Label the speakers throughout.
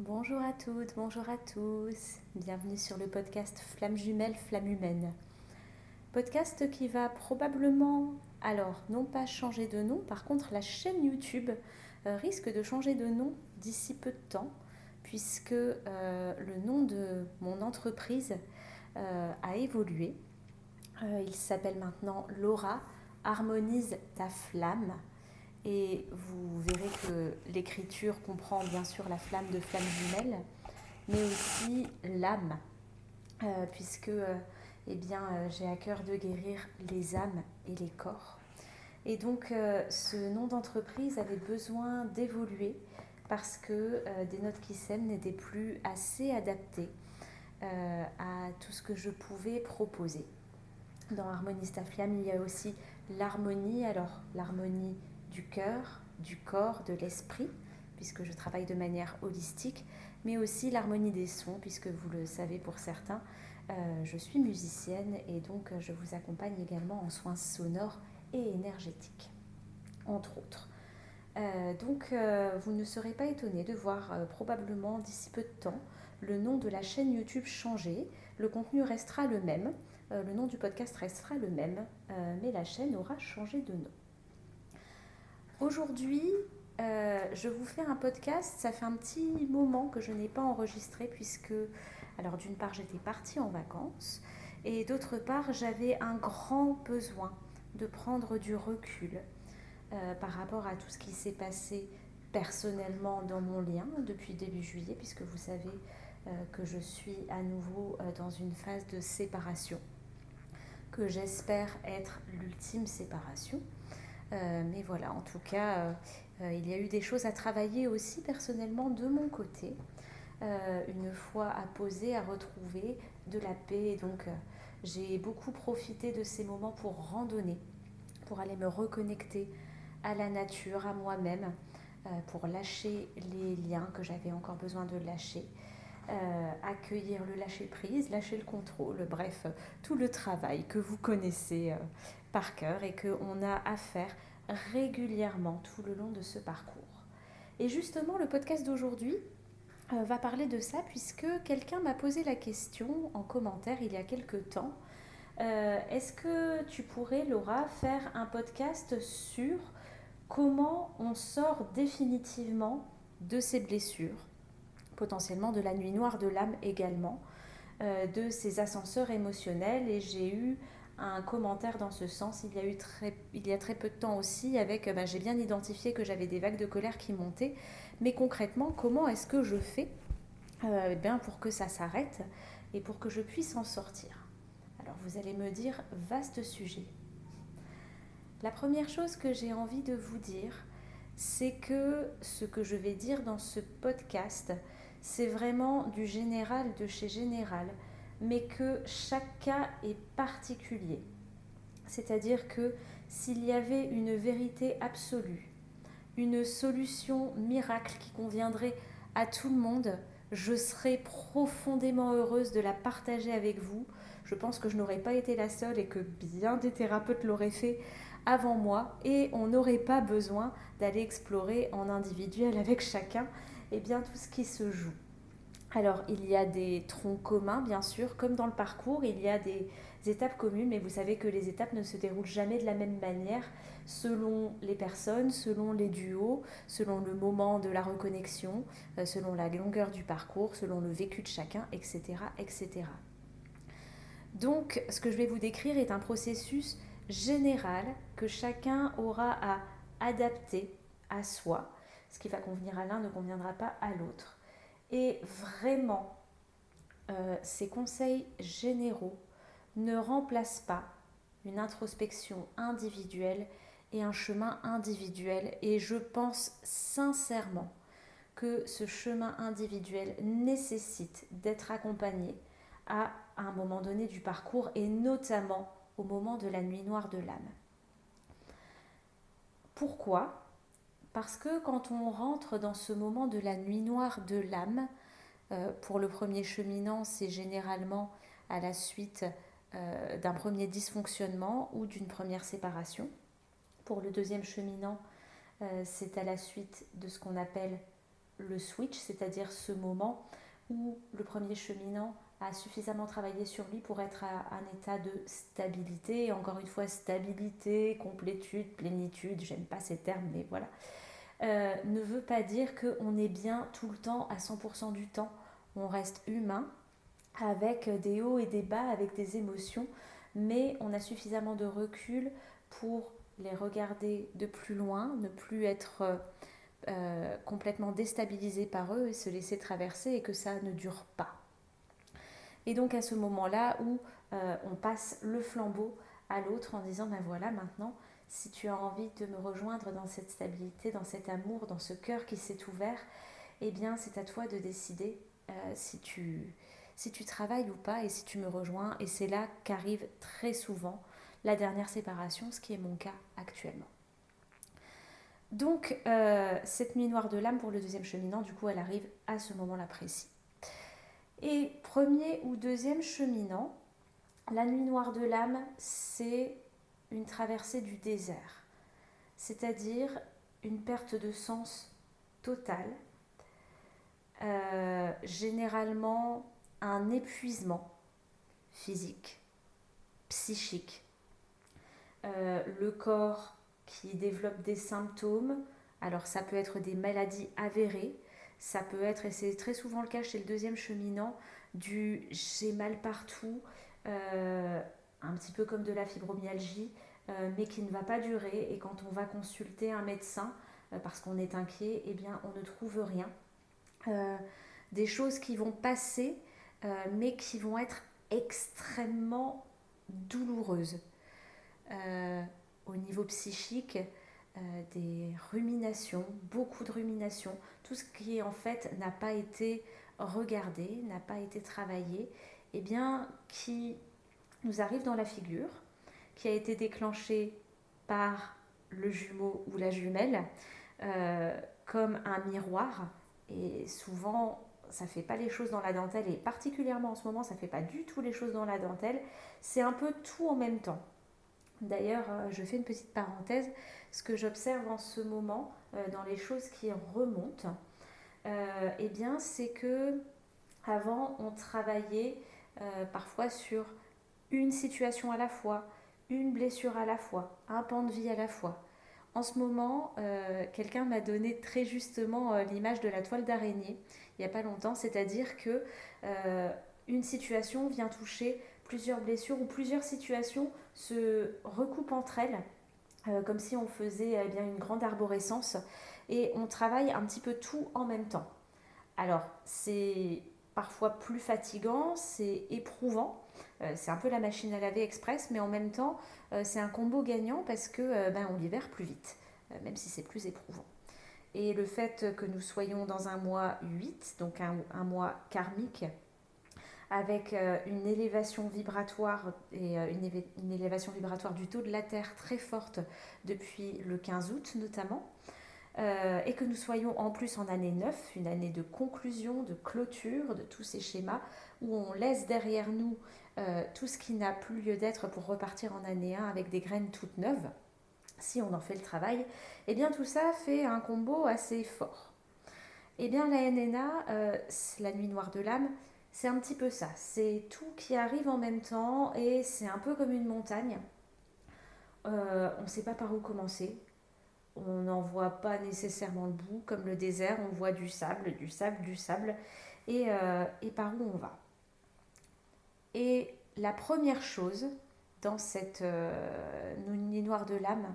Speaker 1: Bonjour à toutes, bonjour à tous. Bienvenue sur le podcast Flamme jumelle, flamme humaine. Podcast qui va probablement, alors non pas changer de nom, par contre la chaîne YouTube risque de changer de nom d'ici peu de temps, puisque le nom de mon entreprise a évolué. Il s'appelle maintenant Laura Harmonise ta flamme. Et vous verrez que l'écriture comprend bien sûr la flamme de flamme jumelle, mais aussi l'âme, puisque j'ai à cœur de guérir les âmes et les corps. Et donc ce nom d'entreprise avait besoin d'évoluer parce que Des Notes qui s'aiment n'était plus assez adapté à tout ce que je pouvais proposer. Dans Harmonista Flamme, il y a aussi l'harmonie, alors l'harmonie du cœur, du corps, de l'esprit, puisque je travaille de manière holistique, mais aussi l'harmonie des sons, puisque vous le savez pour certains, je suis musicienne et donc je vous accompagne également en soins sonores et énergétiques, entre autres. Vous ne serez pas étonné de voir probablement d'ici peu de temps le nom de la chaîne YouTube changer. Le contenu restera le même, le nom du podcast restera le même, mais la chaîne aura changé de nom. Aujourd'hui, je vous fais un podcast. Ça fait un petit moment que je n'ai pas enregistré puisque, alors d'une part, j'étais partie en vacances et d'autre part, j'avais un grand besoin de prendre du recul par rapport à tout ce qui s'est passé personnellement dans mon lien depuis début juillet, puisque vous savez que je suis à nouveau dans une phase de séparation, que j'espère être l'ultime séparation. Mais voilà, en tout cas, il y a eu des choses à travailler aussi personnellement de mon côté, une fois à poser, à retrouver de la paix. Donc, j'ai beaucoup profité de ces moments pour randonner, pour aller me reconnecter à la nature, à moi-même, pour lâcher les liens que j'avais encore besoin de lâcher, accueillir le lâcher-prise, lâcher le contrôle, bref, tout le travail que vous connaissez par cœur et qu'on a à faire régulièrement tout le long de ce parcours. Et justement, le podcast d'aujourd'hui va parler de ça puisque quelqu'un m'a posé la question en commentaire il y a quelques temps. Est-ce que tu pourrais, Laura, faire un podcast sur comment on sort définitivement de ces blessures, potentiellement de la nuit noire de l'âme également, de ces ascenseurs émotionnels? Et j'ai eu un commentaire dans ce sens il y a très peu de temps aussi avec j'ai bien identifié que j'avais des vagues de colère qui montaient, mais concrètement comment est-ce que je fais pour que ça s'arrête et pour que je puisse en sortir? Alors vous allez me dire, vaste sujet. La première chose que j'ai envie de vous dire, c'est que ce que je vais dire dans ce podcast, c'est vraiment du général de chez général, mais que chaque cas est particulier. C'est-à-dire que s'il y avait une vérité absolue, une solution miracle qui conviendrait à tout le monde, je serais profondément heureuse de la partager avec vous. Je pense que je n'aurais pas été la seule et que bien des thérapeutes l'auraient fait avant moi et on n'aurait pas besoin d'aller explorer en individuel avec chacun tout ce qui se joue. Alors, il y a des troncs communs, bien sûr, comme dans le parcours, il y a des étapes communes, mais vous savez que les étapes ne se déroulent jamais de la même manière selon les personnes, selon les duos, selon le moment de la reconnexion, selon la longueur du parcours, selon le vécu de chacun, etc., etc. Donc, ce que je vais vous décrire est un processus général que chacun aura à adapter à soi. Ce qui va convenir à l'un ne conviendra pas à l'autre. Et vraiment, ces conseils généraux ne remplacent pas une introspection individuelle et un chemin individuel. Et je pense sincèrement que ce chemin individuel nécessite d'être accompagné à un moment donné du parcours et notamment au moment de la nuit noire de l'âme. Pourquoi ? Parce que quand on rentre dans ce moment de la nuit noire de l'âme, pour le premier cheminant, c'est généralement à la suite d'un premier dysfonctionnement ou d'une première séparation. Pour le deuxième cheminant, c'est à la suite de ce qu'on appelle le switch, c'est-à-dire ce moment où le premier cheminant a suffisamment travaillé sur lui pour être à un état de stabilité. Et encore une fois, stabilité, complétude, plénitude, j'aime pas ces termes, mais voilà, ne veut pas dire qu'on est bien tout le temps, à 100% du temps. On reste humain, avec des hauts et des bas, avec des émotions, mais on a suffisamment de recul pour les regarder de plus loin, ne plus être complètement déstabilisé par eux et se laisser traverser et que ça ne dure pas. Et donc à ce moment-là où on passe le flambeau à l'autre en disant ben voilà, maintenant si tu as envie de me rejoindre dans cette stabilité, dans cet amour, dans ce cœur qui s'est ouvert, eh bien c'est à toi de décider si tu travailles ou pas et si tu me rejoins. Et c'est là qu'arrive très souvent la dernière séparation, ce qui est mon cas actuellement. Donc cette nuit noire de l'âme pour le deuxième cheminant, du coup elle arrive à ce moment-là précis. Et premier ou deuxième cheminant, la nuit noire de l'âme, c'est une traversée du désert, c'est-à-dire une perte de sens totale, généralement un épuisement physique, psychique, le corps qui développe des symptômes. Alors ça peut être des maladies avérées, ça peut être, et c'est très souvent le cas chez le deuxième cheminant, du j'ai mal partout, un petit peu comme de la fibromyalgie, mais qui ne va pas durer. Et quand on va consulter un médecin, parce qu'on est inquiet, eh bien on ne trouve rien. Des choses qui vont passer, mais qui vont être extrêmement douloureuses. Au niveau psychique, des ruminations, beaucoup de ruminations, tout ce qui en fait n'a pas été regardé, n'a pas été travaillé, eh bien qui nous arrive dans la figure, qui a été déclenché par le jumeau ou la jumelle, comme un miroir. Et souvent ça fait pas les choses dans la dentelle, et particulièrement en ce moment ça fait pas du tout les choses dans la dentelle, c'est un peu tout en même temps. D'ailleurs, je fais une petite parenthèse, ce que j'observe en ce moment dans les choses qui remontent, eh bien, c'est que avant on travaillait parfois sur une situation à la fois, une blessure à la fois, un pan de vie à la fois. En ce moment, quelqu'un m'a donné très justement l'image de la toile d'araignée il n'y a pas longtemps, c'est-à-dire que une situation vient toucher plusieurs blessures, ou plusieurs situations se recoupent entre elles, comme si on faisait bien une grande arborescence, et on travaille un petit peu tout en même temps. Alors, c'est parfois plus fatigant, c'est éprouvant, c'est un peu la machine à laver express, mais en même temps, c'est un combo gagnant parce que on libère plus vite, même si c'est plus éprouvant. Et le fait que nous soyons dans un mois 8, donc un mois karmique, avec une élévation vibratoire et une élévation vibratoire du taux de la Terre très forte depuis le 15 août notamment, et que nous soyons en plus en année 9, une année de conclusion, de clôture de tous ces schémas, où on laisse derrière nous tout ce qui n'a plus lieu d'être pour repartir en année 1 avec des graines toutes neuves, si on en fait le travail, et bien tout ça fait un combo assez fort. Et bien la NNA, la nuit noire de l'âme, c'est un petit peu ça, c'est tout qui arrive en même temps, et c'est un peu comme une montagne. On ne sait pas par où commencer, on n'en voit pas nécessairement le bout, comme le désert, on voit du sable, du sable, du sable, et par où on va. Et la première chose dans cette nuit noire de l'âme,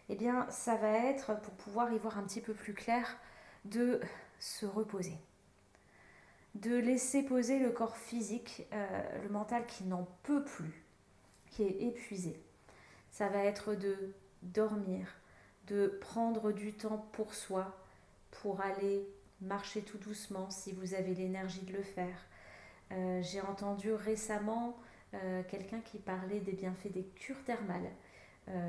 Speaker 1: eh bien, ça va être, pour pouvoir y voir un petit peu plus clair, de se reposer. De laisser poser le corps physique, le mental qui n'en peut plus, qui est épuisé. Ça va être de dormir, de prendre du temps pour soi, pour aller marcher tout doucement si vous avez l'énergie de le faire. J'ai entendu récemment quelqu'un qui parlait des bienfaits des cures thermales,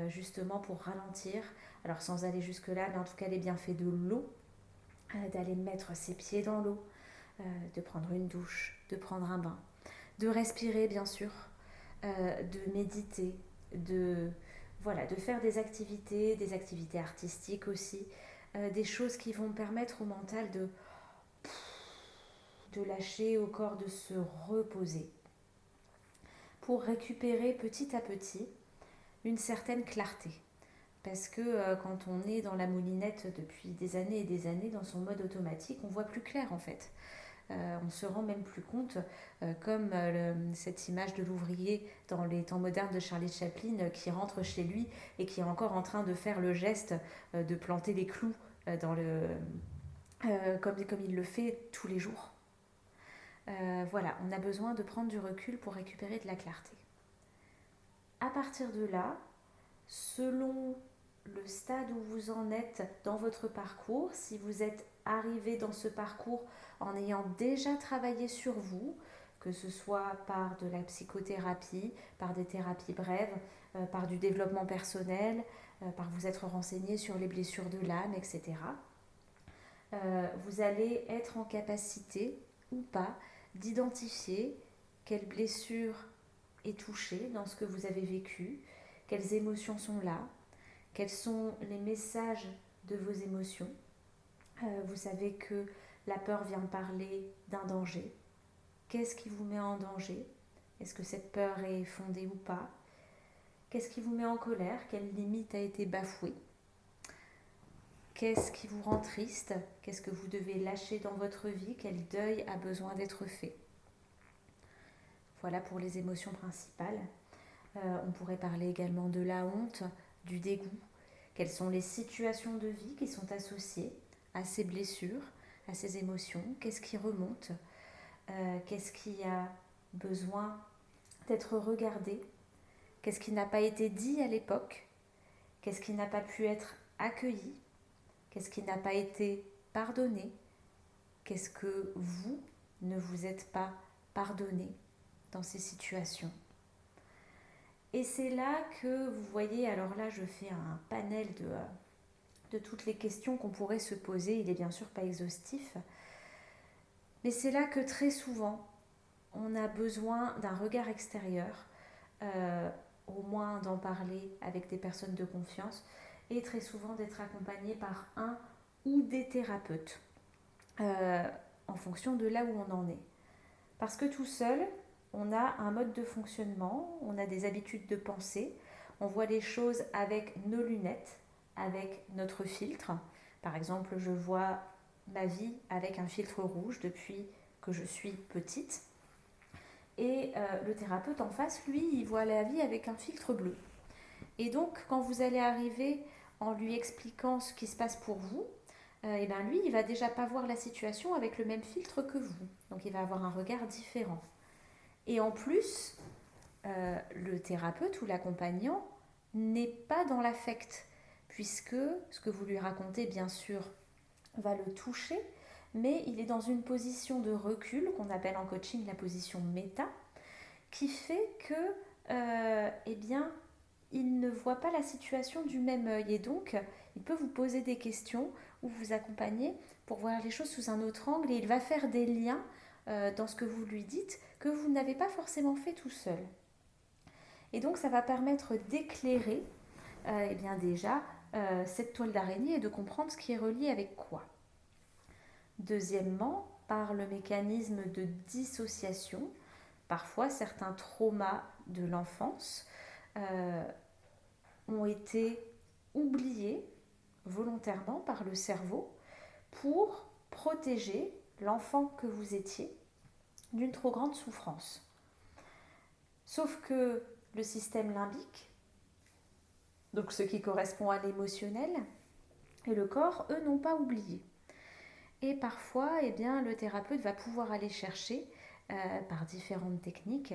Speaker 1: justement pour ralentir, alors sans aller jusque là, mais en tout cas les bienfaits de l'eau, d'aller mettre ses pieds dans l'eau, de prendre une douche, de prendre un bain, de respirer bien sûr, de méditer, de faire des activités artistiques aussi, des choses qui vont permettre au mental de de lâcher, au corps de se reposer pour récupérer petit à petit une certaine clarté. Parce que quand on est dans la moulinette depuis des années et des années, dans son mode automatique, on voit plus clair en fait. On se rend même plus compte, comme cette image de l'ouvrier dans les temps modernes de Charlie Chaplin qui rentre chez lui et qui est encore en train de faire le geste de planter les clous comme il le fait tous les jours. Voilà, on a besoin de prendre du recul pour récupérer de la clarté. À partir de là, selon le stade où vous en êtes dans votre parcours, si vous êtes arrivé dans ce parcours en ayant déjà travaillé sur vous, que ce soit par de la psychothérapie, par des thérapies brèves, par du développement personnel, par vous être renseigné sur les blessures de l'âme, etc., vous allez être en capacité ou pas d'identifier quelle blessure est touchée dans ce que vous avez vécu, quelles émotions sont là, quels sont les messages de vos émotions. Vous savez que la peur vient parler d'un danger. Qu'est-ce qui vous met en danger? Est-ce que cette peur est fondée ou pas? Qu'est-ce qui vous met en colère? Quelle limite a été bafouée? Qu'est-ce qui vous rend triste? Qu'est-ce que vous devez lâcher dans votre vie? Quel deuil a besoin d'être fait? Voilà pour les émotions principales. On pourrait parler également de la honte, du dégoût. Quelles sont les situations de vie qui sont associées à ces blessures, à ces émotions? Qu'est-ce qui remonte? Qu'est-ce qui a besoin d'être regardé? Qu'est-ce qui n'a pas été dit à l'époque? Qu'est-ce qui n'a pas pu être accueilli? Qu'est-ce qui n'a pas été pardonné? Qu'est-ce que vous ne vous êtes pas pardonné dans ces situations? Et c'est là que vous voyez, alors là je fais un panel de toutes les questions qu'on pourrait se poser, il n'est bien sûr pas exhaustif, mais c'est là que très souvent on a besoin d'un regard extérieur, au moins d'en parler avec des personnes de confiance, et très souvent d'être accompagné par un ou des thérapeutes, en fonction de là où on en est. Parce que tout seul, on a un mode de fonctionnement, on a des habitudes de pensée, on voit les choses avec nos lunettes, avec notre filtre. Par exemple, je vois ma vie avec un filtre rouge depuis que je suis petite. Et le thérapeute en face, lui, il voit la vie avec un filtre bleu. Et donc, quand vous allez arriver en lui expliquant ce qui se passe pour vous, et ben lui, il va déjà pas voir la situation avec le même filtre que vous. Donc, il va avoir un regard différent. Et en plus, le thérapeute ou l'accompagnant n'est pas dans l'affect, puisque ce que vous lui racontez, bien sûr, va le toucher, mais il est dans une position de recul, qu'on appelle en coaching la position méta, qui fait que, eh bien, il ne voit pas la situation du même œil. Et donc, il peut vous poser des questions ou vous accompagner pour voir les choses sous un autre angle, et il va faire des liens dans ce que vous lui dites que vous n'avez pas forcément fait tout seul. Et donc, ça va permettre d'éclairer eh bien déjà cette toile d'araignée et de comprendre ce qui est relié avec quoi. Deuxièmement, par le mécanisme de dissociation, parfois certains traumas de l'enfance ont été oubliés volontairement par le cerveau pour protéger l'enfant que vous étiez d'une trop grande souffrance. Sauf que le système limbique, donc ce qui correspond à l'émotionnel, et le corps, eux, n'ont pas oublié. Et parfois, eh bien, le thérapeute va pouvoir aller chercher, par différentes techniques,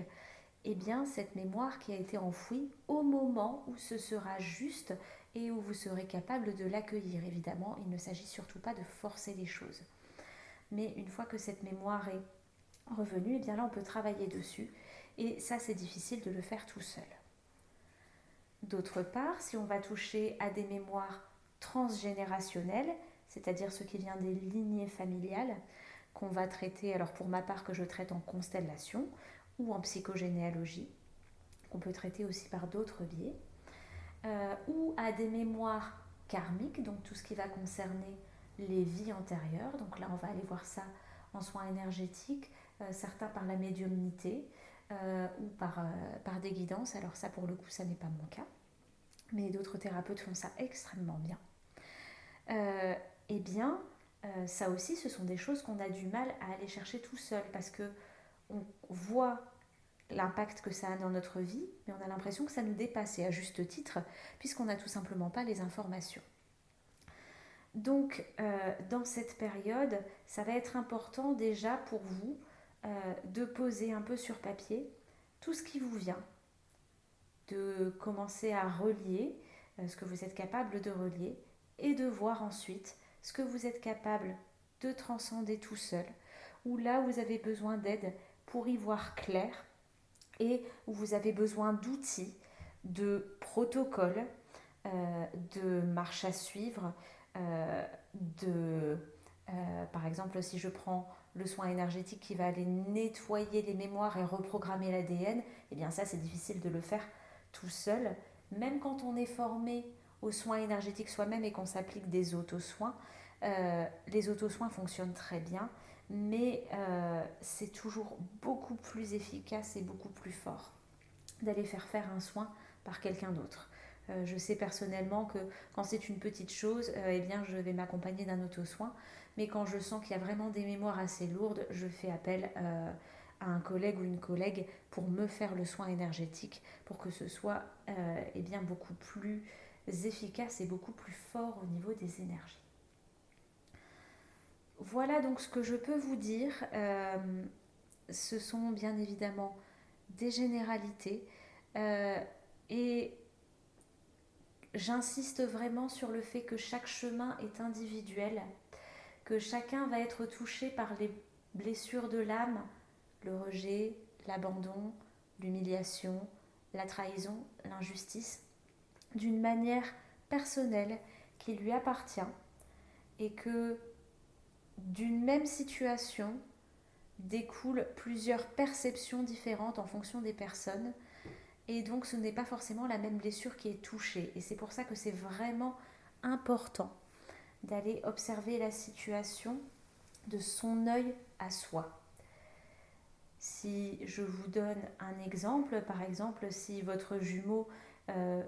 Speaker 1: eh bien, cette mémoire qui a été enfouie au moment où ce sera juste et où vous serez capable de l'accueillir. Évidemment, il ne s'agit surtout pas de forcer les choses. Mais une fois que cette mémoire est revenue, eh bien là, on peut travailler dessus. Et ça, c'est difficile de le faire tout seul. D'autre part, si on va toucher à des mémoires transgénérationnelles, c'est-à-dire ce qui vient des lignées familiales, qu'on va traiter, alors pour ma part que je traite en constellation ou en psychogénéalogie, qu'on peut traiter aussi par d'autres biais, ou à des mémoires karmiques, donc tout ce qui va concerner les vies antérieures. Donc là, on va aller voir ça en soins énergétiques, certains par la médiumnité ou par des guidances. Alors ça, pour le coup, ça n'est pas mon cas, mais d'autres thérapeutes font ça extrêmement bien. Eh bien, ça aussi, ce sont des choses qu'on a du mal à aller chercher tout seul parce que on voit l'impact que ça a dans notre vie, mais on a l'impression que ça nous dépasse, et à juste titre, puisqu'on n'a tout simplement pas les informations. Donc, dans cette période, ça va être important déjà pour vous de poser un peu sur papier tout ce qui vous vient, de commencer à relier ce que vous êtes capable de relier et de voir ensuite ce que vous êtes capable de transcender tout seul, ou là vous avez besoin d'aide pour y voir clair et où vous avez besoin d'outils, de protocoles, de marches à suivre, par exemple, si je prends le soin énergétique qui va aller nettoyer les mémoires et reprogrammer l'ADN, eh bien ça c'est difficile de le faire tout seul. Même quand on est formé aux soins énergétiques soi-même et qu'on s'applique des auto-soins, les auto-soins fonctionnent très bien, mais c'est toujours beaucoup plus efficace et beaucoup plus fort d'aller faire un soin par quelqu'un d'autre. Je sais personnellement que quand c'est une petite chose, eh bien, je vais m'accompagner d'un auto-soin, mais quand je sens qu'il y a vraiment des mémoires assez lourdes, je fais appel à un collègue ou une collègue pour me faire le soin énergétique, pour que ce soit eh bien, beaucoup plus efficace et beaucoup plus fort au niveau des énergies. Voilà donc ce que je peux vous dire. Ce sont bien évidemment des généralités et j'insiste vraiment sur le fait que chaque chemin est individuel, que chacun va être touché par les blessures de l'âme, le rejet, l'abandon, l'humiliation, la trahison, l'injustice, d'une manière personnelle qui lui appartient, et que d'une même situation découlent plusieurs perceptions différentes en fonction des personnes, et donc ce n'est pas forcément la même blessure qui est touchée. Et c'est pour ça que c'est vraiment important d'aller observer la situation de son œil à soi. Si je vous donne un exemple, par exemple, si votre jumeau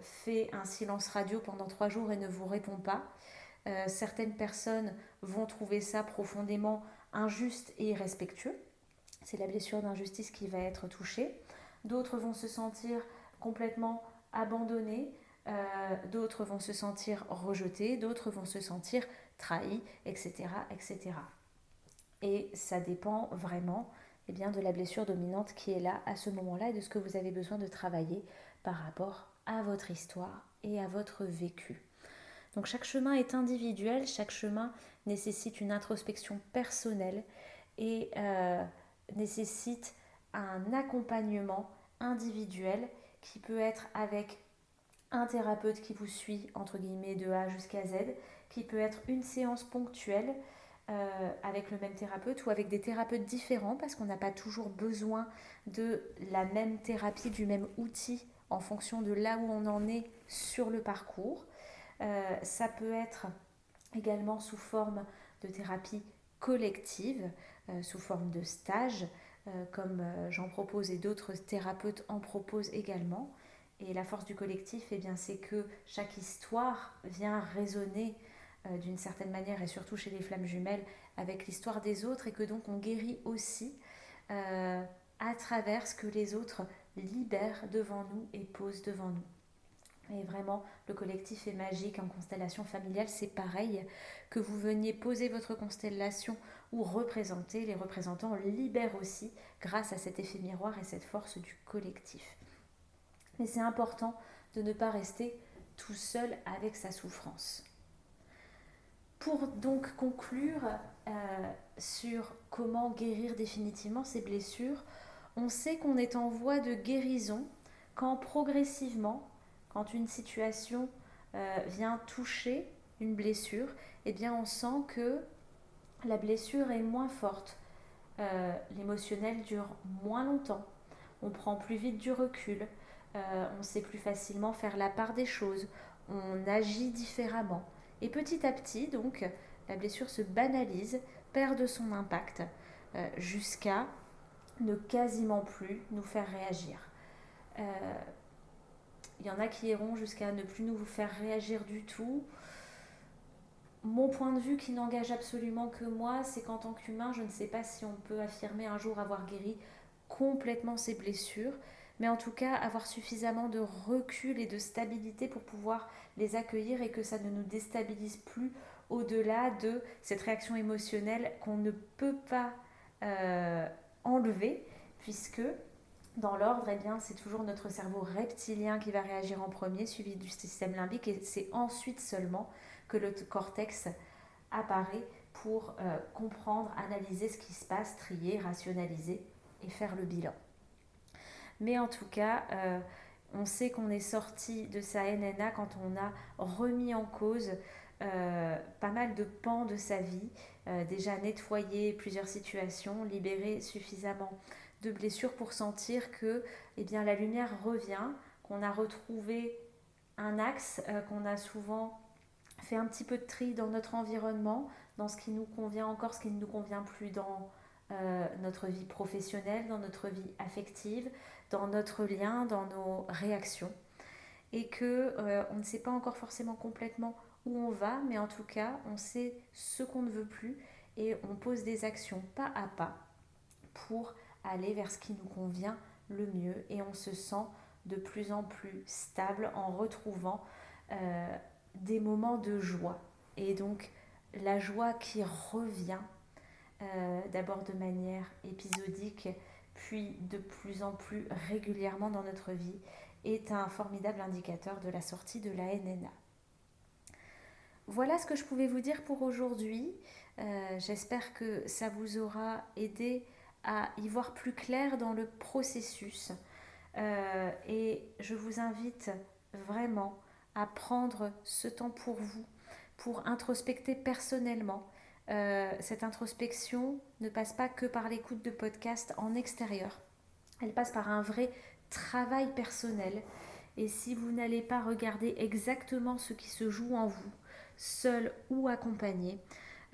Speaker 1: fait un silence radio pendant 3 jours et ne vous répond pas, certaines personnes vont trouver ça profondément injuste et irrespectueux. C'est la blessure d'injustice qui va être touchée. D'autres vont se sentir complètement abandonnés, d'autres vont se sentir rejetés, d'autres vont se sentir trahis, etc., etc. Et ça dépend vraiment eh bien, de la blessure dominante qui est là à ce moment-là et de ce que vous avez besoin de travailler par rapport à votre histoire et à votre vécu. Donc chaque chemin est individuel, chaque chemin nécessite une introspection personnelle et nécessite un accompagnement individuel qui peut être avec un thérapeute qui vous suit entre guillemets de A jusqu'à Z, qui peut être une séance ponctuelle avec le même thérapeute ou avec des thérapeutes différents parce qu'on n'a pas toujours besoin de la même thérapie, du même outil en fonction de là où on en est sur le parcours. Ça peut être également sous forme de thérapie collective, sous forme de stage, comme j'en propose et d'autres thérapeutes en proposent également. Et la force du collectif, eh bien, c'est que chaque histoire vient résonner d'une certaine manière, et surtout chez les flammes jumelles, avec l'histoire des autres, et que donc on guérit aussi à travers ce que les autres libèrent devant nous et posent devant nous. Et vraiment, le collectif est magique. En constellation familiale, c'est pareil. Que vous veniez poser votre constellation ou représenter, les représentants libèrent aussi grâce à cet effet miroir et cette force du collectif. Mais c'est important de ne pas rester tout seul avec sa souffrance. Pour donc conclure sur comment guérir définitivement ces blessures, on sait qu'on est en voie de guérison quand progressivement, quand une situation vient toucher une blessure, eh bien on sent que la blessure est moins forte, l'émotionnel dure moins longtemps, on prend plus vite du recul, on sait plus facilement faire la part des choses, on agit différemment. Et petit à petit, donc, la blessure se banalise perde son impact jusqu'à ne quasiment plus nous faire réagir. Il y en a qui iront jusqu'à ne plus nous faire réagir du tout. Mon point de vue qui n'engage absolument que moi, c'est qu'en tant qu'humain, je ne sais pas si on peut affirmer un jour avoir guéri complètement ses blessures, mais en tout cas avoir suffisamment de recul et de stabilité pour pouvoir les accueillir et que ça ne nous déstabilise plus au-delà de cette réaction émotionnelle qu'on ne peut pas enlever, puisque dans l'ordre, eh bien, c'est toujours notre cerveau reptilien qui va réagir en premier, suivi du système limbique, et c'est ensuite seulement que le cortex apparaît pour comprendre, analyser ce qui se passe, trier, rationaliser et faire le bilan. Mais en tout cas, on sait qu'on est sorti de sa NNA quand on a remis en cause pas mal de pans de sa vie, déjà nettoyé plusieurs situations, libéré suffisamment de blessures pour sentir que eh bien, la lumière revient, qu'on a retrouvé un axe, qu'on a souvent fait un petit peu de tri dans notre environnement, dans ce qui nous convient encore, ce qui ne nous convient plus dans notre vie professionnelle, dans notre vie affective, dans notre lien, dans nos réactions. Et que on ne sait pas encore forcément complètement où on va, mais en tout cas, on sait ce qu'on ne veut plus et on pose des actions pas à pas pour aller vers ce qui nous convient le mieux et on se sent de plus en plus stable en retrouvant des moments de joie. Et donc la joie qui revient d'abord de manière épisodique, puis de plus en plus régulièrement dans notre vie, est un formidable indicateur de la sortie de la NNA. Voilà ce que je pouvais vous dire pour aujourd'hui. J'espère que ça vous aura aidé à y voir plus clair dans le processus. Et je vous invite vraiment à prendre ce temps pour vous, pour introspecter personnellement. Cette introspection ne passe pas que par l'écoute de podcasts en extérieur. Elle passe par un vrai travail personnel. Et si vous n'allez pas regarder exactement ce qui se joue en vous, seul ou accompagné,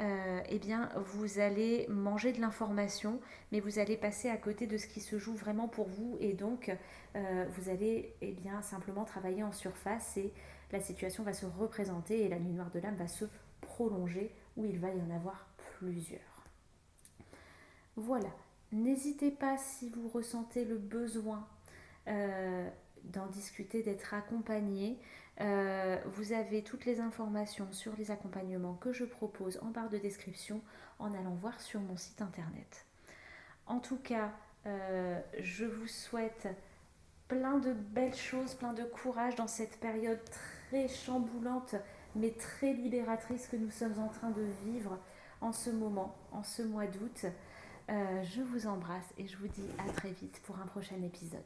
Speaker 1: eh bien, vous allez manger de l'information, mais vous allez passer à côté de ce qui se joue vraiment pour vous. Et donc, vous allez eh bien, simplement travailler en surface et la situation va se représenter et la nuit noire de l'âme va se prolonger où il va y en avoir plusieurs. Voilà. N'hésitez pas si vous ressentez le besoin d'en discuter, d'être accompagné. Vous avez toutes les informations sur les accompagnements que je propose en barre de description en allant voir sur mon site internet. En tout cas, je vous souhaite plein de belles choses, plein de courage dans cette période très chamboulante mais très libératrice que nous sommes en train de vivre en ce moment, en ce mois d'août. Je vous embrasse et je vous dis à très vite pour un prochain épisode.